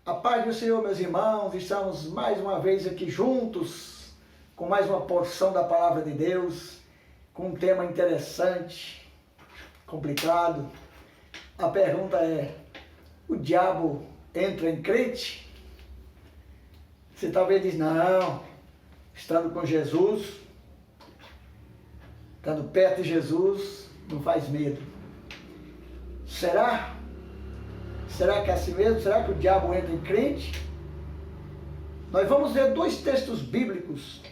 A paz do Senhor, meus irmãos, estamos mais uma vez aqui juntos, com mais uma porção da Palavra de Deus, com um tema interessante, complicado. A pergunta é, o diabo entra em crente? Você talvez diz, não, estando com Jesus, estando perto de Jesus, não faz medo. Será? Será que é assim mesmo? Será que o diabo entra em crente? Nós vamos ver dois textos bíblicos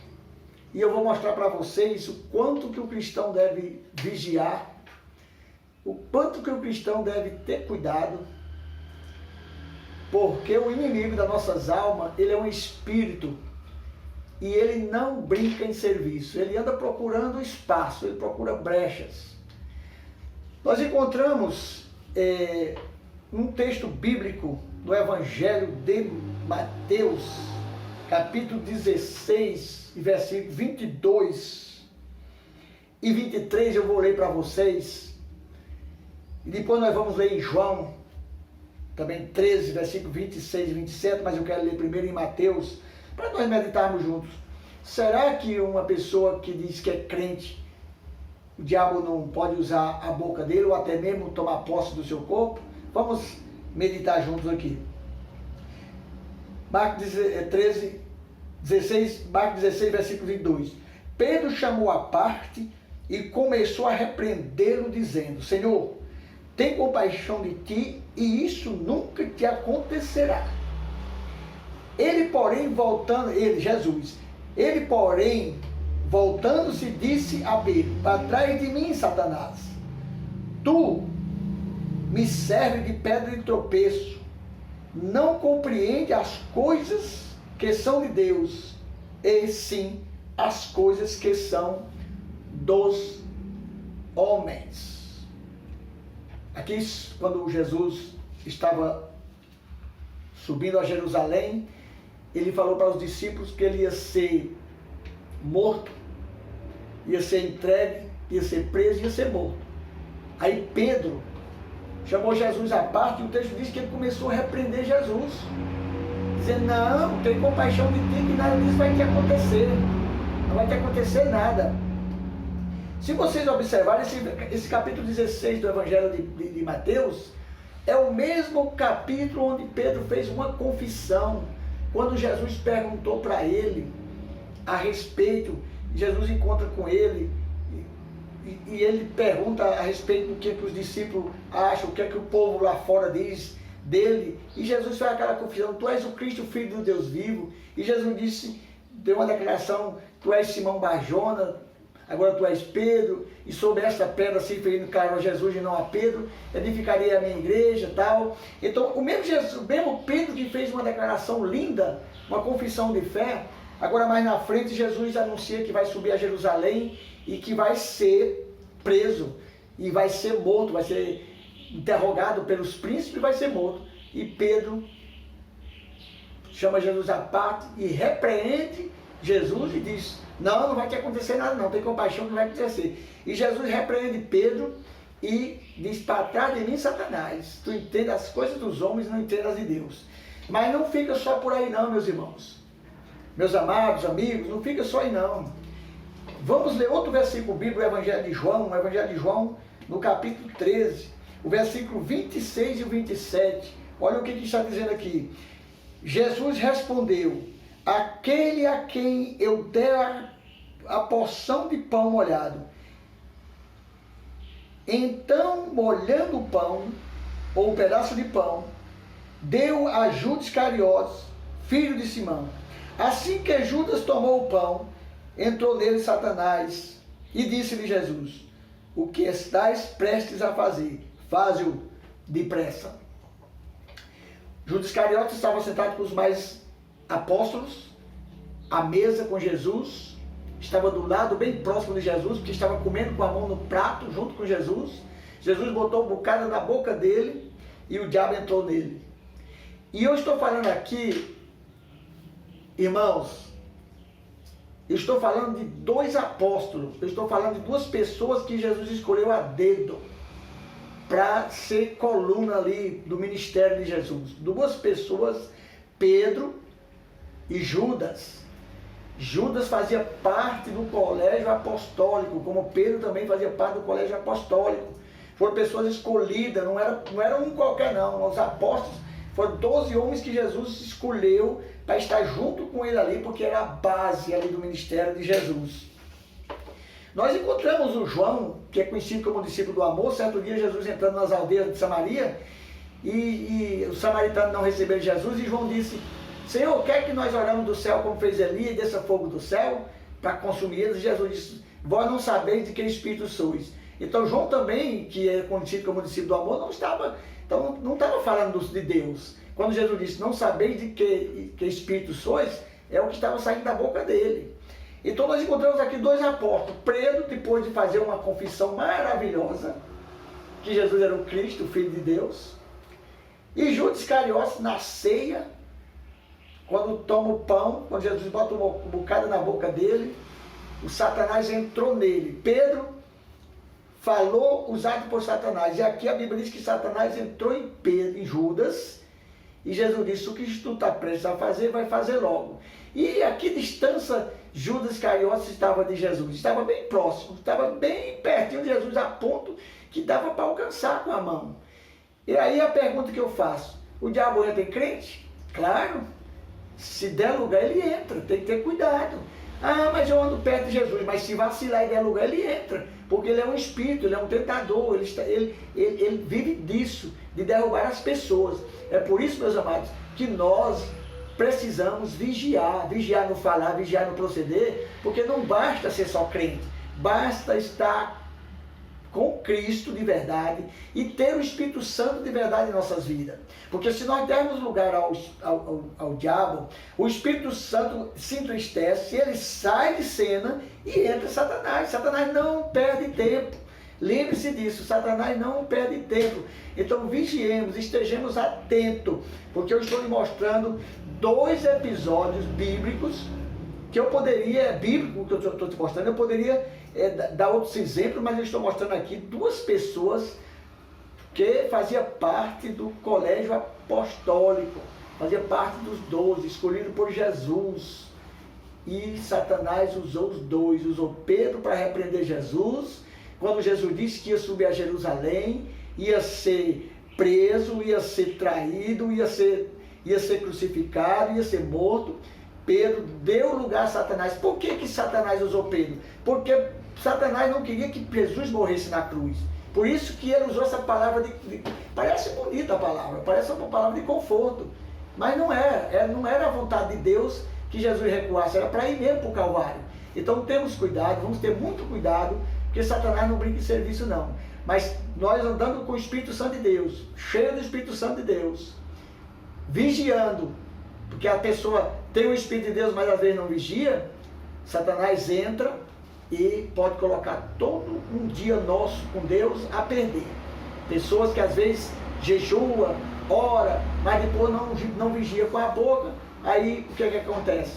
e eu vou mostrar para vocês o quanto que o cristão deve vigiar, o quanto que o cristão deve ter cuidado, porque o inimigo das nossas almas, ele é um espírito e ele não brinca em serviço, ele anda procurando espaço, ele procura brechas. Nós encontramos um texto bíblico do Evangelho de Mateus, capítulo 16, versículo 22 e 23, eu vou ler para vocês. E depois nós vamos ler em João, também 13, versículo 26 e 27, mas eu quero ler primeiro em Mateus, para nós meditarmos juntos. Será que uma pessoa que diz que é crente, o diabo não pode usar a boca dele ou até mesmo tomar posse do seu corpo? Vamos meditar juntos aqui. Marcos 16, versículo 22. Pedro chamou à parte e começou a repreendê-lo, dizendo, Senhor, tem compaixão de ti e isso nunca te acontecerá. Jesus, voltando-se, disse a Pedro, para trás de mim, Satanás, tu me serve de pedra de tropeço, não compreende as coisas que são de Deus, e sim as coisas que são dos homens. Aqui, quando Jesus estava subindo a Jerusalém, ele falou para os discípulos que ele ia ser morto, ia ser entregue, ia ser preso, ia ser morto. Aí Pedro chamou Jesus à parte e o texto diz que ele começou a repreender Jesus, dizendo, não, tem compaixão de ti, que nada disso vai te acontecer, não vai te acontecer nada. Se vocês observarem, esse capítulo 16 do Evangelho de Mateus, é o mesmo capítulo onde Pedro fez uma confissão, quando Jesus perguntou para ele a respeito, Jesus encontra com ele, e ele pergunta a respeito do que os discípulos acham, o que é que o povo lá fora diz dele, e Jesus faz aquela confissão, tu és o Cristo, filho do Deus vivo, e Jesus disse, deu uma declaração, tu és Simão Barjona, agora tu és Pedro, e sobre esta pedra se referindo a Jesus e não a Pedro, edificarei a minha igreja, tal. Então o mesmo Pedro que fez uma declaração linda, uma confissão de fé, agora mais na frente Jesus anuncia que vai subir a Jerusalém e que vai ser preso e vai ser morto, vai ser interrogado pelos príncipes e vai ser morto. E Pedro chama Jesus à parte e repreende Jesus e diz, não vai te acontecer nada não, tem compaixão que não vai acontecer. E Jesus repreende Pedro e diz, para trás de mim, Satanás, tu entende as coisas dos homens, não entende as de Deus. Mas não fica só por aí não, meus irmãos. Meus amados, amigos, não fica só aí não. Vamos ler outro versículo bíblico, o Evangelho de João, no capítulo 13, o versículo 26 e o 27. Olha o que está dizendo aqui. Jesus respondeu, aquele a quem eu der a porção de pão molhado. Então, molhando o pão, ou um pedaço de pão, deu a Judas Iscariotes, filho de Simão. Assim que Judas tomou o pão, entrou nele Satanás e disse-lhe Jesus, o que estás prestes a fazer, faze-o depressa. Judas Iscariotes estava sentado com os mais apóstolos, à mesa com Jesus, estava do lado bem próximo de Jesus, porque estava comendo com a mão no prato junto com Jesus. Jesus botou um bocado na boca dele e o diabo entrou nele. E eu estou falando aqui, irmãos, eu estou falando de dois apóstolos, eu estou falando de duas pessoas que Jesus escolheu a dedo para ser coluna ali do ministério de Jesus. Duas pessoas Pedro e Judas. Judas fazia parte do colégio apostólico, como Pedro também fazia parte do colégio apostólico. Foram pessoas escolhidas, não era um qualquer não. Os apóstolos foram 12 homens que Jesus escolheu para estar junto com ele ali, porque era a base ali do ministério de Jesus. Nós encontramos o João, que é conhecido como discípulo do amor. Certo dia Jesus entrando nas aldeias de Samaria, e os samaritanos não receberam Jesus, e João disse: Senhor, quer que nós oramos do céu como fez Elias, e desça fogo do céu para consumir eles? E Jesus disse: vós não sabeis de que espírito sois. Então João também, que é conhecido como discípulo do amor, não estava falando de Deus. Quando Jesus disse: não sabeis de que espírito sois, é o que estava saindo da boca dele. Então nós encontramos aqui dois apóstolos. Pedro, depois de fazer uma confissão maravilhosa, que Jesus era o Cristo, o Filho de Deus. E Judas Iscariotes, na ceia, quando toma o pão, quando Jesus bota um bocado na boca dele, o Satanás entrou nele. Pedro falou usado por Satanás. E aqui a Bíblia diz que Satanás entrou em Pedro, em Judas, e Jesus disse: o que tu está prestes a fazer, vai fazer logo. E a que distância Judas Iscariotes estava de Jesus? Estava bem próximo, estava bem pertinho de Jesus, a ponto que dava para alcançar com a mão. E aí a pergunta que eu faço: o diabo entra em crente? Claro, se der lugar ele entra, tem que ter cuidado. Ah, mas eu ando perto de Jesus. Mas se vacilar e der lugar, ele entra, porque ele é um espírito, ele é um tentador, ele vive disso, de derrubar as pessoas. É por isso, meus amados, que nós precisamos vigiar no falar, vigiar no proceder, porque não basta ser só crente, basta estar com Cristo de verdade e ter o Espírito Santo de verdade em nossas vidas. Porque se nós dermos lugar ao diabo, o Espírito Santo se entristece, ele sai de cena e entra Satanás. Satanás não perde tempo. Lembre-se disso, Satanás não perde tempo. Então vigiemos, estejamos atentos, porque eu estou lhe mostrando 2 episódios bíblicos, que eu poderia, bíblico que eu estou te mostrando, eu poderia dar outros exemplos, mas eu estou mostrando aqui 2 pessoas que faziam parte do colégio apostólico, fazia parte dos 12, escolhido por Jesus. E Satanás usou os 2, usou Pedro para repreender Jesus, quando Jesus disse que ia subir a Jerusalém, ia ser preso, ia ser traído, ia ser crucificado, ia ser morto. Pedro deu lugar a Satanás. Por que Satanás usou Pedro? Porque Satanás não queria que Jesus morresse na cruz. Por isso que ele usou essa palavra parece bonita a palavra, parece uma palavra de conforto, mas não era a vontade de Deus que Jesus recuasse, era para ir mesmo para o Calvário. Então temos cuidado, vamos ter muito cuidado, porque Satanás não brinca em serviço não. Mas nós andando com o Espírito Santo de Deus, cheio do Espírito Santo de Deus, vigiando, porque a pessoa tem o Espírito de Deus, mas às vezes não vigia, Satanás entra e pode colocar todo um dia nosso com Deus a perder. Pessoas que às vezes jejua, ora, mas depois não vigia com a boca. Aí o que acontece?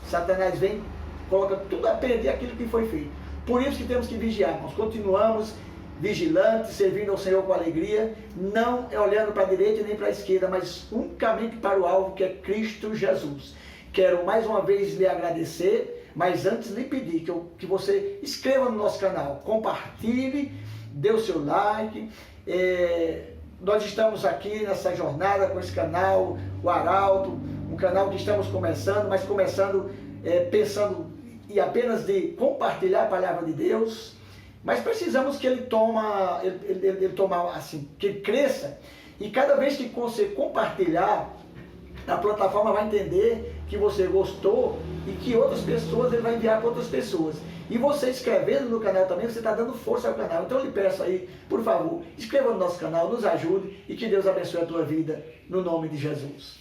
Satanás vem, coloca tudo a perder aquilo que foi feito. Por isso que temos que vigiar. Nós continuamos vigilantes, servindo ao Senhor com alegria, não olhando para a direita nem para a esquerda, mas unicamente para o alvo, que é Cristo Jesus. Quero mais uma vez lhe agradecer, mas antes lhe pedir que você inscreva no nosso canal, compartilhe, dê o seu like. Nós estamos aqui nessa jornada com esse canal, o Arauto, um canal que estamos começando, mas começando pensando em apenas de compartilhar a palavra de Deus, mas precisamos que ele assim, que ele cresça, e cada vez que você compartilhar, a plataforma vai entender que você gostou e que outras pessoas, ele vai enviar para outras pessoas. E você inscrevendo no canal também, você está dando força ao canal. Então eu lhe peço aí, por favor, inscreva no nosso canal, nos ajude, e que Deus abençoe a tua vida, no nome de Jesus.